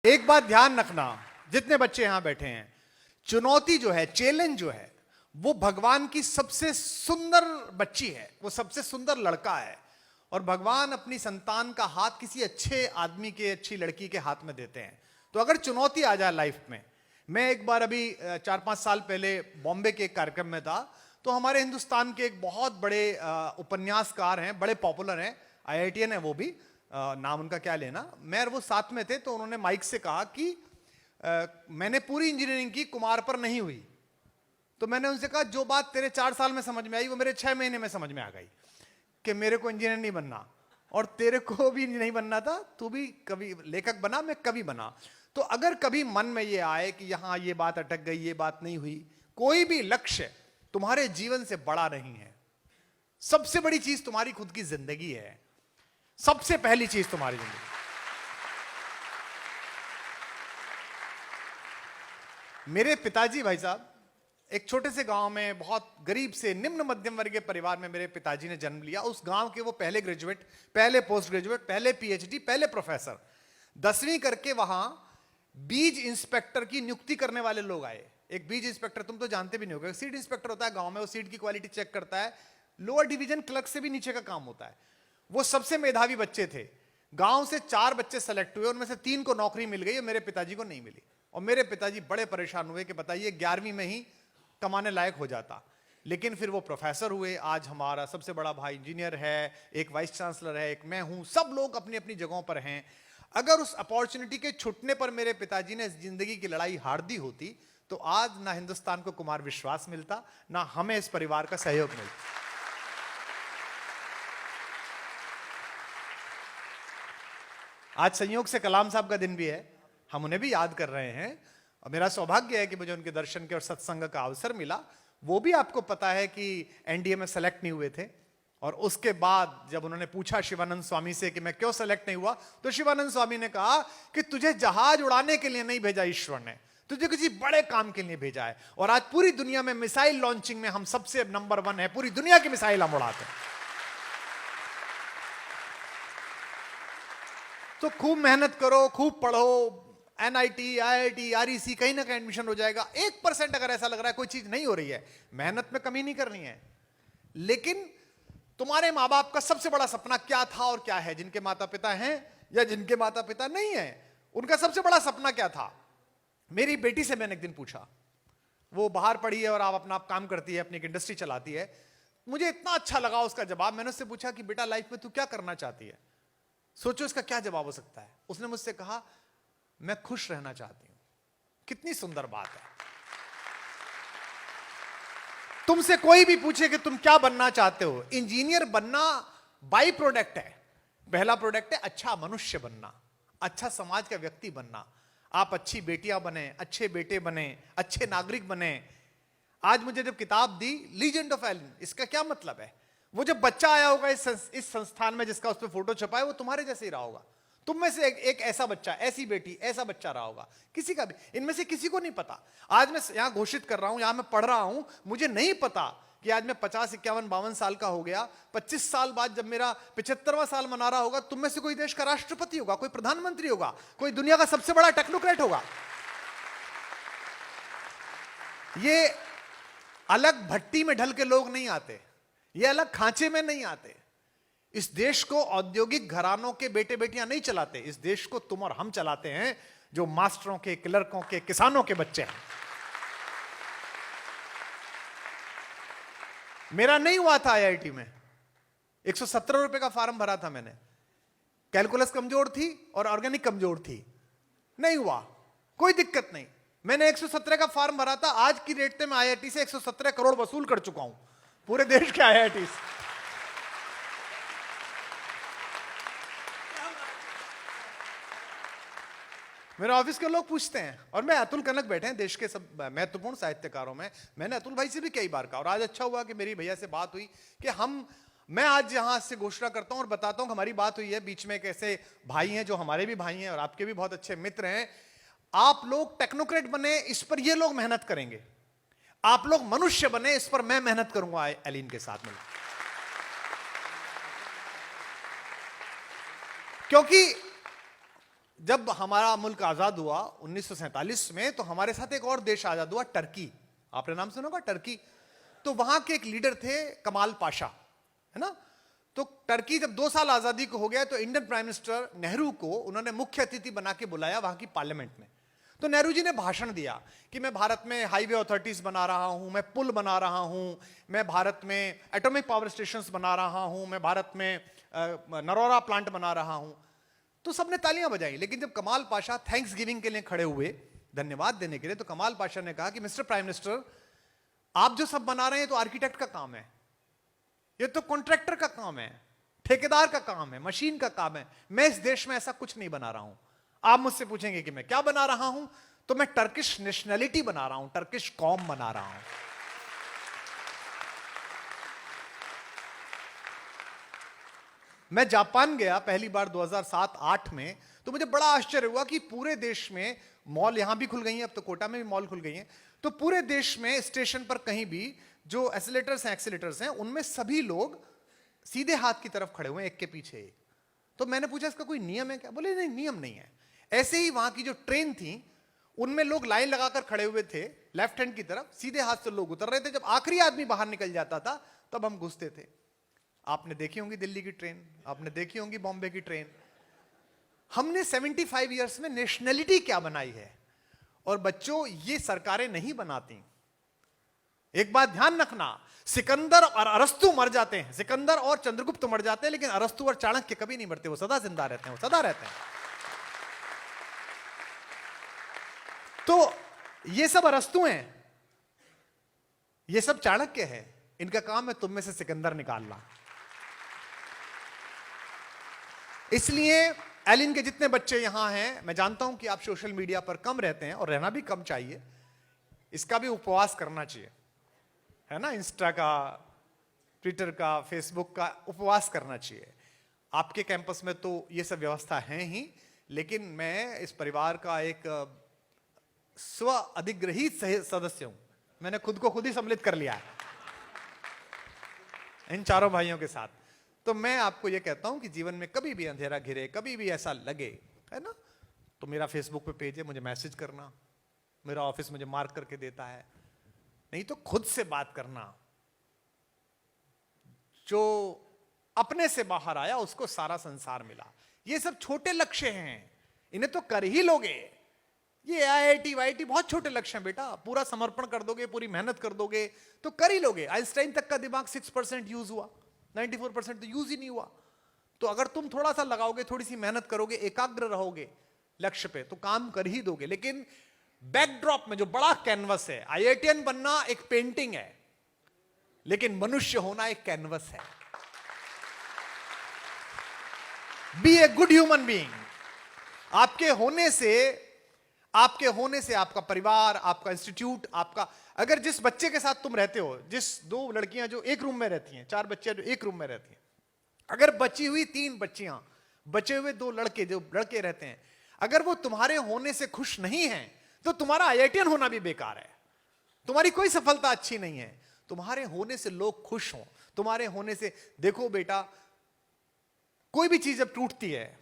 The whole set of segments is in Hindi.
एक बात ध्यान रखना, जितने बच्चे यहां बैठे हैं, चुनौती जो है, चैलेंज जो है, वो भगवान की सबसे सुंदर बच्ची है, वो सबसे सुंदर लड़का है। और भगवान अपनी संतान का हाथ किसी अच्छे आदमी के, अच्छी लड़की के हाथ में देते हैं। तो अगर चुनौती आ जाए लाइफ में, मैं एक बार अभी 4-5 साल पहले बॉम्बे के एक कार्यक्रम में था, तो हमारे हिंदुस्तान के एक बहुत बड़े उपन्यासकार हैं, बड़े पॉपुलर हैं, IITian है वो भी, नाम उनका क्या लेना, मैं और वो साथ में थे। तो उन्होंने माइक से कहा कि मैंने पूरी इंजीनियरिंग की, कुमार पर नहीं हुई। तो मैंने उनसे कहा, जो बात तेरे 4 साल में समझ में आई, वो मेरे 6 महीने में समझ में आ गई कि मेरे को इंजीनियर नहीं बनना, और तेरे को भी नहीं बनना था, तू भी कभी लेखक बना, मैं कभी बना। तो अगर कभी मन में ये आए कि यहां ये बात अटक गई, ये बात नहीं हुई, कोई भी लक्ष्य तुम्हारे जीवन से बड़ा नहीं है। सबसे बड़ी चीज तुम्हारी खुद की जिंदगी है, सबसे पहली चीज तुम्हारी जिंदगी। मेरे पिताजी, भाई साहब, एक छोटे से गांव में, बहुत गरीब से निम्न मध्यम वर्गीय परिवार में मेरे पिताजी ने जन्म लिया। उस गांव के वो पहले ग्रेजुएट, पहले पोस्ट ग्रेजुएट, पहले PhD, पहले प्रोफेसर। 10वीं करके वहां बीज इंस्पेक्टर की नियुक्ति करने वाले लोग आए। एक बीज इंस्पेक्टर तुम तो जानते भी नहीं होगे, सीड इंस्पेक्टर होता है गांव में, वो सीड की क्वालिटी चेक करता है, लोअर डिवीजन क्लर्क से भी नीचे का काम होता है। वो सबसे मेधावी बच्चे थे। गांव से 4 बच्चे सेलेक्ट हुए, उनमें से 3 को नौकरी मिल गई और मेरे पिताजी को नहीं मिली। और मेरे पिताजी बड़े परेशान हुए कि बताइए 11वीं में ही कमाने लायक हो जाता। लेकिन फिर वो प्रोफेसर हुए। आज हमारा सबसे बड़ा भाई इंजीनियर है, एक वाइस चांसलर है, एक मैं हूं, सब लोग अपनी अपनी जगहों पर हैं। अगर उस अपॉर्चुनिटी के छूटने पर मेरे पिताजी ने जिंदगी की लड़ाई हार दी होती, तो आज ना हिंदुस्तान को कुमार विश्वास मिलता, ना हमें इस परिवार का सहयोग मिलता। आज संयोग से कलाम साहब का दिन भी है, हम उन्हें भी याद कर रहे हैं। और मेरा सौभाग्य है कि मुझे उनके दर्शन के और सत्संग का अवसर मिला। वो भी आपको पता है कि NDA में सेलेक्ट नहीं हुए थे, और उसके बाद जब उन्होंने पूछा शिवानंद स्वामी से कि मैं क्यों सेलेक्ट नहीं हुआ, तो शिवानंद स्वामी ने कहा कि तुझे जहाज उड़ाने के लिए नहीं भेजा ईश्वर ने, तुझे किसी बड़े काम के लिए भेजा है। और आज पूरी दुनिया में मिसाइल लॉन्चिंग में हम सबसे नंबर 1 है, पूरी दुनिया की मिसाइल हम उड़ाते हैं। तो खूब मेहनत करो, खूब पढ़ो, NIT, IIT, REC, कहीं ना कहीं एडमिशन हो जाएगा। 1% अगर ऐसा लग रहा है कोई चीज नहीं हो रही है, मेहनत में कमी नहीं करनी है। लेकिन तुम्हारे माँ बाप का सबसे बड़ा सपना क्या था और क्या है, जिनके माता पिता हैं या जिनके माता पिता नहीं है, उनका सबसे बड़ा सपना क्या था? मेरी बेटी से मैंने एक दिन पूछा, वो बाहर पढ़ी है और आप अपना काम करती है, अपनी एक इंडस्ट्री चलाती है। मुझे इतना अच्छा लगा उसका जवाब। मैंने उससे पूछा कि बेटा लाइफ में तू क्या करना चाहती है? सोचो इसका क्या जवाब हो सकता है। उसने मुझसे कहा, मैं खुश रहना चाहती हूं। कितनी सुंदर बात है। तुमसे कोई भी पूछे कि तुम क्या बनना चाहते हो, इंजीनियर बनना बाई प्रोडक्ट है। पहला प्रोडक्ट है अच्छा मनुष्य बनना, अच्छा समाज का व्यक्ति बनना। आप अच्छी बेटियां बने, अच्छे बेटे बने, अच्छे नागरिक बने। आज मुझे जब किताब दी लीजेंड ऑफ एलन, इसका क्या मतलब है? वो जब बच्चा आया होगा इस संस्थान में जिसका उस पर फोटो छपा है, वो तुम्हारे जैसे ही रहा होगा। तुम में से एक ऐसा बच्चा, ऐसी बेटी, ऐसा बच्चा रहा होगा। किसी का भी, इनमें से किसी को नहीं पता। आज मैं यहां घोषित कर रहा हूं, यहां मैं पढ़ रहा हूं, मुझे नहीं पता कि आज मैं 50, 51, 52 साल का हो गया, 25 साल बाद जब मेरा 75वां साल मना रहा होगा, तुम में से कोई देश का राष्ट्रपति होगा, कोई प्रधानमंत्री होगा, कोई दुनिया का सबसे बड़ा टेक्नोक्रेट होगा। ये अलग भट्टी में ढल के लोग नहीं आते, ये अलग खांचे में नहीं आते। इस देश को औद्योगिक घरानों के बेटे बेटियां नहीं चलाते, इस देश को तुम और हम चलाते हैं, जो मास्टरों के, क्लर्कों के, किसानों के बच्चे हैं। मेरा नहीं हुआ था IIT में, 117 रुपए का फॉर्म भरा था मैंने। कैलकुलस कमजोर थी और ऑर्गेनिक कमजोर थी, नहीं हुआ, कोई दिक्कत नहीं। मैंने 117 का फॉर्म भरा था। आज की रेट में मैं IIT से 117 करोड़ वसूल कर चुका हूं, पूरे देश के IIT से। मेरे ऑफिस के लोग पूछते हैं, और मैं अतुल कनक बैठे हैं देश के सब महत्वपूर्ण साहित्यकारों में, मैंने अतुल भाई से भी कई बार कहा, और आज अच्छा हुआ कि मेरी भैया से बात हुई कि मैं आज यहां से घोषणा करता हूं और बताता हूं कि हमारी बात हुई है। बीच में एक ऐसे भाई हैं जो हमारे भी भाई हैं और आपके भी बहुत अच्छे मित्र हैं। आप लोग टेक्नोक्रेट बने, इस पर ये लोग मेहनत करेंगे। आप लोग मनुष्य बने, इस पर मैं मेहनत करूंगा एलिन के साथ मिलकर। क्योंकि जब हमारा मुल्क आजाद हुआ 1947 में, तो हमारे साथ एक और देश आजाद हुआ, टर्की। आपने नाम सुना होगा, टर्की। तो वहां के एक लीडर थे कमाल पाशा, है ना। तो टर्की जब 2 साल आजादी को हो गया, तो इंडियन प्राइम मिनिस्टर नेहरू को उन्होंने मुख्य अतिथि बना के बुलाया वहां की पार्लियामेंट में। तो नेहरू जी ने भाषण दिया कि मैं भारत में हाईवे अथॉरिटीज बना रहा हूं, मैं पुल बना रहा हूं, मैं भारत में एटॉमिक पावर स्टेशंस बना रहा हूं, मैं भारत में नरोरा प्लांट बना रहा हूं। तो सबने तालियां बजाई। लेकिन जब कमाल पाशा थैंक्स गिविंग के लिए खड़े हुए, धन्यवाद देने के लिए, तो कमाल पाशा ने कहा कि मिस्टर प्राइम मिनिस्टर, आप जो सब बना रहे हैं तो आर्किटेक्ट का काम है, ये तो कॉन्ट्रैक्टर का काम है, ठेकेदार का काम है, मशीन का काम है। मैं इस देश में ऐसा कुछ नहीं बना रहा हूं। आप मुझसे पूछेंगे कि मैं क्या बना रहा हूं, तो मैं टर्किश नेशनैलिटी बना रहा हूं, टर्किश कौम बना रहा हूं। मैं जापान गया पहली बार 2007-8 में, तो मुझे बड़ा आश्चर्य हुआ कि पूरे देश में मॉल, यहां भी खुल गई हैं, अब तो कोटा में भी मॉल खुल गई हैं, तो पूरे देश में स्टेशन पर कहीं भी जो एक्सीलेटर्स हैं उनमें सभी लोग सीधे हाथ की तरफ खड़े हुए हैं, एक के पीछे एक। तो मैंने पूछा इसका कोई नियम है क्या? बोले नहीं, नियम नहीं है। ऐसे ही वहां की जो ट्रेन थी उनमें लोग लाइन लगाकर खड़े हुए थे, लेफ्ट हैंड की तरफ सीधे हाथ से लोग उतर रहे थे, जब आखिरी आदमी बाहर निकल जाता था तब हम घुसते थे। आपने देखी होंगी दिल्ली की ट्रेन, आपने देखी होंगी बॉम्बे की ट्रेन। हमने 75 इयर्स में नेशनैलिटी क्या बनाई है। और बच्चों, ये सरकारें नहीं बनाती। एक बात ध्यान रखना, सिकंदर और अरस्तु मर जाते हैं, सिकंदर और चंद्रगुप्त मर जाते हैं, लेकिन अरस्तु और चाणक्य कभी नहीं मरते, वो सदा जिंदा रहते हैं, वो सदा रहते हैं। तो ये सब अरस्तु हैं, ये सब चाणक्य है, इनका काम है तुम में से सिकंदर निकालना। इसलिए एलिन के जितने बच्चे यहां हैं, मैं जानता हूं कि आप सोशल मीडिया पर कम रहते हैं, और रहना भी कम चाहिए, इसका भी उपवास करना चाहिए, है ना। इंस्टा का, ट्विटर का, फेसबुक का उपवास करना चाहिए। आपके कैंपस में तो ये सब व्यवस्था है ही, लेकिन मैं इस परिवार का एक स्व अधिग्रहित सदस्य हूं। मैंने खुद को खुद ही सम्मिलित कर लिया है इन चारों भाइयों के साथ। तो मैं आपको यह कहता हूं कि जीवन में कभी भी अंधेरा घिरे, कभी भी ऐसा लगे, है ना, तो मेरा फेसबुक पे पेज है, मुझे मैसेज करना, मेरा ऑफिस मुझे मार्क करके देता है, नहीं तो खुद से बात करना। जो अपने से बाहर आया उसको सारा संसार मिला। ये सब छोटे लक्ष्य हैं, इन्हें तो कर ही लोगे। ये आईआईटी वाईआईटी बहुत छोटे लक्ष्य हैं बेटा, पूरा समर्पण कर दोगे, पूरी मेहनत कर दोगे तो कर ही लोगे। आइंस्टाइन तक का दिमाग 6% यूज हुआ, 94% तो यूज ही नहीं हुआ। तो अगर तुम थोड़ा सा लगाओगे, थोड़ी सी मेहनत करोगे, एकाग्र रहोगे लक्ष्य पे, तो काम कर ही दोगे। लेकिन बैकड्रॉप में जो बड़ा कैनवस है, आईआईटीएन बनना एक पेंटिंग है, लेकिन मनुष्य होना एक कैनवस है। Be a good human being. आपके होने से आपका परिवार, आपका इंस्टीट्यूट, आपका, अगर जिस बच्चे के साथ तुम रहते हो, जिस 2 लड़कियां जो एक रूम में रहती हैं, 4 बच्चियां जो एक रूम में रहती हैं, अगर बची हुई 3 बच्चियां, बचे हुए 2 लड़के जो लड़के रहते हैं, अगर वो तुम्हारे होने से खुश नहीं हैं, तो तुम्हारा आईआईटीएन होना भी बेकार है, तुम्हारी कोई सफलता अच्छी नहीं है। तुम्हारे होने से लोग खुश हों, तुम्हारे होने से, देखो बेटा, कोई भी चीज जब टूटती है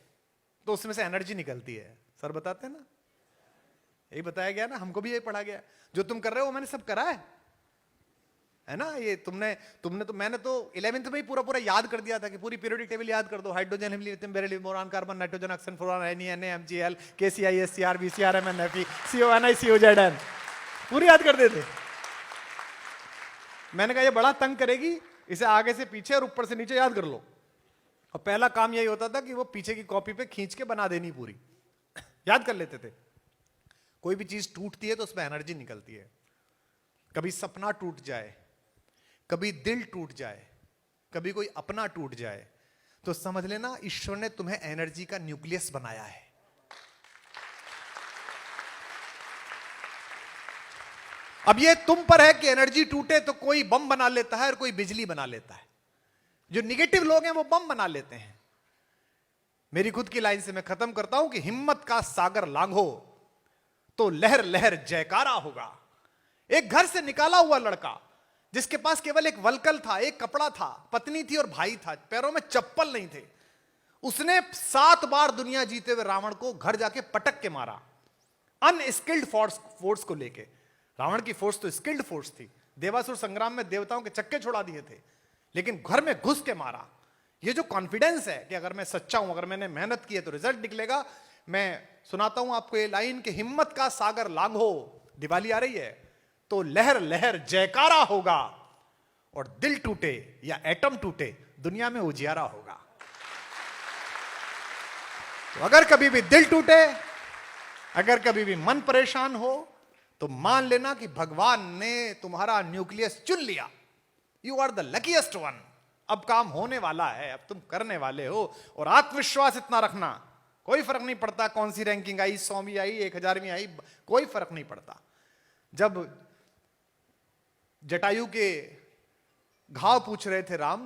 तो उसमें से एनर्जी निकलती है। सर बताते हैं ना, यही बताया गया ना, हमको भी यही पढ़ा गया। जो तुम कर रहे हो मैंने सब करा है ना। ये तुमने तो, मैंने तो 11th में ही पूरा याद कर दिया था कि पूरी पीरियोडिक टेबल याद कर दो। Hydrogen, helium, lithium, beryllium, boron, carbon, nitrogen, oxygen, fluorine, N, MGL, KCI, SCR, BCR, MNFE, CONI, COZN, पूरी याद कर देते। मैंने कहा ये बड़ा तंग करेगी, इसे आगे से पीछे और ऊपर से नीचे याद कर लो। और पहला काम यही होता था कि वो पीछे की कॉपी पे खींच के बना देनी पूरी याद कर लेते थे। कोई भी चीज टूटती है तो उसमें एनर्जी निकलती है। कभी सपना टूट जाए, कभी दिल टूट जाए, कभी कोई अपना टूट जाए, तो समझ लेना ईश्वर ने तुम्हें एनर्जी का न्यूक्लियस बनाया है। अब ये तुम पर है कि एनर्जी टूटे तो कोई बम बना लेता है और कोई बिजली बना लेता है। जो निगेटिव लोग हैं वो बम बना लेते हैं। मेरी खुद की लाइन से मैं खत्म करता हूं कि हिम्मत का सागर लांघो तो लहर लहर जयकारा होगा। एक घर से निकाला हुआ लड़का जिसके पास केवल एक वलकल था, एक कपड़ा था, पत्नी थी और भाई था, पैरों में चप्पल नहीं थे, उसने 7 बार दुनिया जीते हुए रावण को घर जाके पटक के मारा, अनस्किल्ड फोर्स को लेके। रावण की फोर्स तो स्किल्ड फोर्स थी, देवासुर संग्राम में देवताओं के चक्के छुड़ा दिए थे, लेकिन घर में घुस के मारा। ये जो कॉन्फिडेंस है कि अगर मैं सच्चा हूं, अगर मैंने मेहनत की है तो रिजल्ट निकलेगा। मैं सुनाता हूं आपको ये लाइन कि हिम्मत का सागर लांघो, दिवाली आ रही है तो लहर लहर जयकारा होगा, और दिल टूटे या एटम टूटे दुनिया में उजियारा होगा। तो अगर कभी भी दिल टूटे, अगर कभी भी मन परेशान हो, तो मान लेना कि भगवान ने तुम्हारा न्यूक्लियस चुन लिया। You are the luckiest one. अब काम होने वाला है, अब तुम करने वाले हो। और आत्मविश्वास इतना रखना, कोई फर्क नहीं पड़ता कौन सी रैंकिंग आई, 100वीं आई, 1000वीं आई, कोई फर्क नहीं पड़ता। जब जटायु के घाव पूछ रहे थे राम,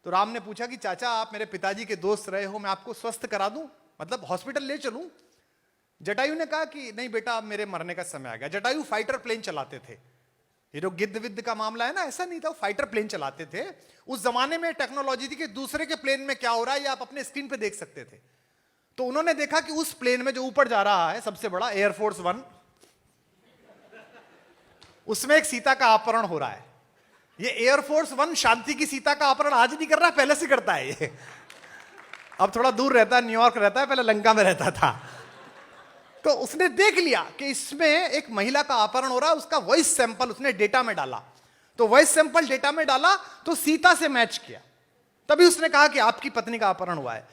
तो राम ने पूछा कि चाचा आप मेरे पिताजी के दोस्त रहे हो, मैं आपको स्वस्थ करा दूं, मतलब हॉस्पिटल ले चलूं। जटायु ने कहा कि नहीं बेटा, अब मेरे मरने का समय आ गया। जटायु फाइटर प्लेन चलाते थे। ये जो गिद्ध विद्ध का मामला है ना, ऐसा नहीं था, वो फाइटर प्लेन चलाते थे। उस जमाने में टेक्नोलॉजी थी कि दूसरे के प्लेन में क्या हो रहा है ये आप अपने स्क्रीन पे देख सकते थे। तो उन्होंने देखा कि उस प्लेन में जो ऊपर जा रहा है सबसे बड़ा एयरफोर्स 1, उसमें एक सीता का अपहरण हो रहा है। ये एयरफोर्स 1 शांति की सीता का अपहरण आज नहीं कर रहा, पहले से करता है ये। अब थोड़ा दूर रहता है, न्यूयॉर्क रहता है, पहले लंका में रहता था। तो उसने देख लिया कि इसमें एक महिला का अपहरण हो रहा है, उसका वॉइस सैंपल उसने डेटा में डाला। तो वॉइस सैंपल डेटा में डाला तो सीता से मैच किया, तभी उसने कहा कि आपकी पत्नी का अपहरण हुआ है।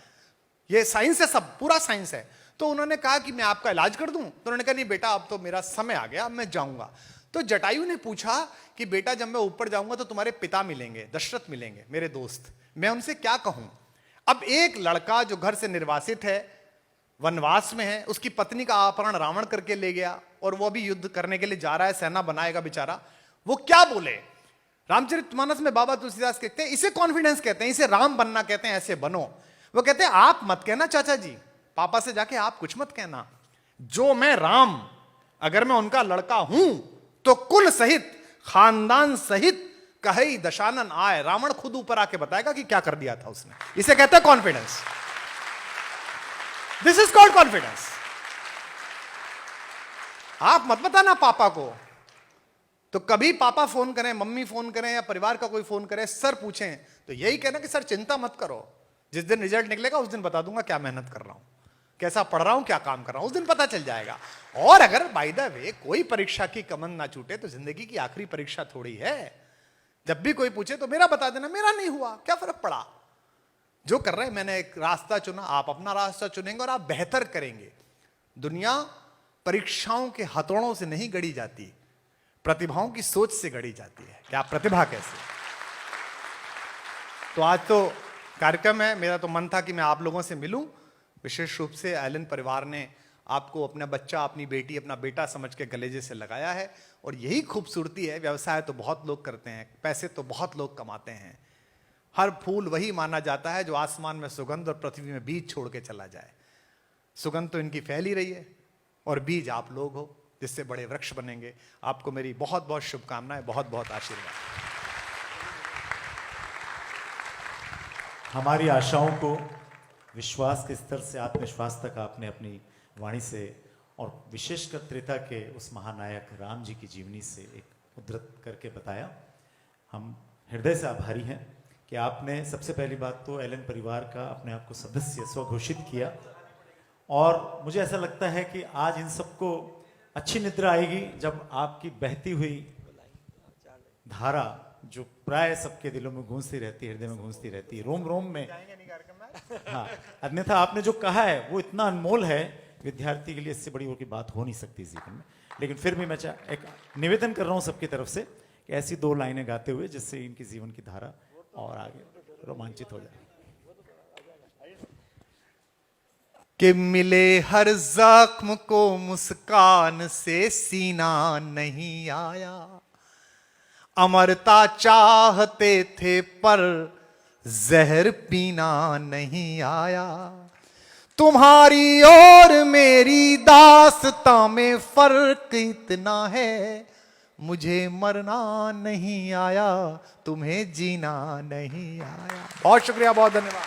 ये साइंस है, सब पूरा साइंस है। तो उन्होंने कहा कि मैं आपका इलाज कर दूं, तो उन्होंने कहा नहीं बेटा, अब तो मेरा समय आ गया, अब मैं जाऊंगा। तो जटायु ने पूछा कि बेटा जब मैं ऊपर जाऊंगा तो तुम्हारे पिता मिलेंगे, दशरथ मिलेंगे, मेरे दोस्त, मैं उनसे क्या कहूं। अब एक लड़का जो घर से निर्वासित है, वनवास में है, उसकी पत्नी का अपहरण रावण करके ले गया, और वो भी युद्ध करने के लिए जा रहा है, सेना बनाएगा बेचारा, वो क्या बोले। रामचरितमानस में बाबा तुलसीदास कहते हैं, इसे कॉन्फिडेंस कहते हैं, इसे राम बनना कहते हैं, ऐसे बनो। वो कहते हैं आप मत कहना चाचा जी, पापा से जाके आप कुछ मत कहना, जो मैं राम, अगर मैं उनका लड़का हूं तो कुल सहित, खानदान सहित कहे दशानन आए। रावण खुद ऊपर आके बताएगा कि क्या कर दिया था उसने। इसे कहते हैं confidence. This is called confidence. आप मत बताना पापा को। तो कभी पापा फोन करें, मम्मी फोन करें, या परिवार का कोई फोन करे, सर पूछें, तो यही कहना कि सर चिंता मत करो, जिस दिन रिजल्ट निकलेगा उस दिन बता दूंगा क्या मेहनत कर रहा हूं, कैसा पढ़ रहा हूं, क्या काम कर रहा हूं, उस दिन पता चल जाएगा। और अगर बाय द वे कोई परीक्षा की कमन ना छूटे, तो जिंदगी की आखिरी परीक्षा थोड़ी है। जब भी कोई पूछे तो मेरा बता देना, मेरा नहीं हुआ, क्या फर्क पड़ा। जो कर रहे हैं, मैंने एक रास्ता चुना, आप अपना रास्ता चुनेंगे और आप बेहतर करेंगे। दुनिया परीक्षाओं के हथौड़ों से नहीं गढ़ी जाती, प्रतिभाओं की सोच से गढ़ी जाती है। क्या प्रतिभा कैसे। तो आज तो कार्यक्रम है, मेरा तो मन था कि मैं आप लोगों से मिलूं। विशेष रूप से एलन परिवार ने आपको अपना बच्चा, अपनी बेटी, अपना बेटा समझ के गले से लगाया है, और यही खूबसूरती है। व्यवसाय तो बहुत लोग करते हैं, पैसे तो बहुत लोग कमाते हैं, हर फूल वही माना जाता है जो आसमान में सुगंध और पृथ्वी में बीज छोड़ के चला जाए। सुगंध तो इनकी फैल ही रही है, और बीज आप लोग हो, जिससे बड़े वृक्ष बनेंगे। आपको मेरी बहुत बहुत शुभकामनाएं, बहुत बहुत आशीर्वाद। हमारी आशाओं को विश्वास के स्तर से आत्मविश्वास तक आपने अपनी वाणी से, और विशेषकर त्रेता के उस महानायक राम जी की जीवनी से एक उद्धृत करके बताया। हम हृदय से आभारी हैं कि आपने सबसे पहली बात तो एलन परिवार का अपने आप को सदस्य स्वघोषित किया, और मुझे ऐसा लगता है कि आज इन सबको अच्छी निद्रा आएगी जब आपकी बहती हुई धारा, जो प्राय सबके दिलों में गूंजती रहती है, हृदय में गूंजती रहती है, रोम रोम में। हाँ, अन्यथा आपने जो कहा है वो इतना अनमोल है, विद्यार्थी के लिए इससे बड़ी और की बात हो नहीं सकती जीवन में। लेकिन फिर भी मैं एक निवेदन कर रहा हूँ सबकी तरफ से कि ऐसी 2 लाइनें गाते हुए जिससे इनकी जीवन की धारा और आगे रोमांचित हो जाए। कि मिले हर जख्म को मुस्कान से सीना नहीं आया, अमरता चाहते थे पर जहर पीना नहीं आया। तुम्हारी और मेरी दास्तां में फर्क इतना है, मुझे मरना नहीं आया, तुम्हें जीना नहीं आया। बहुत शुक्रिया, बहुत धन्यवाद।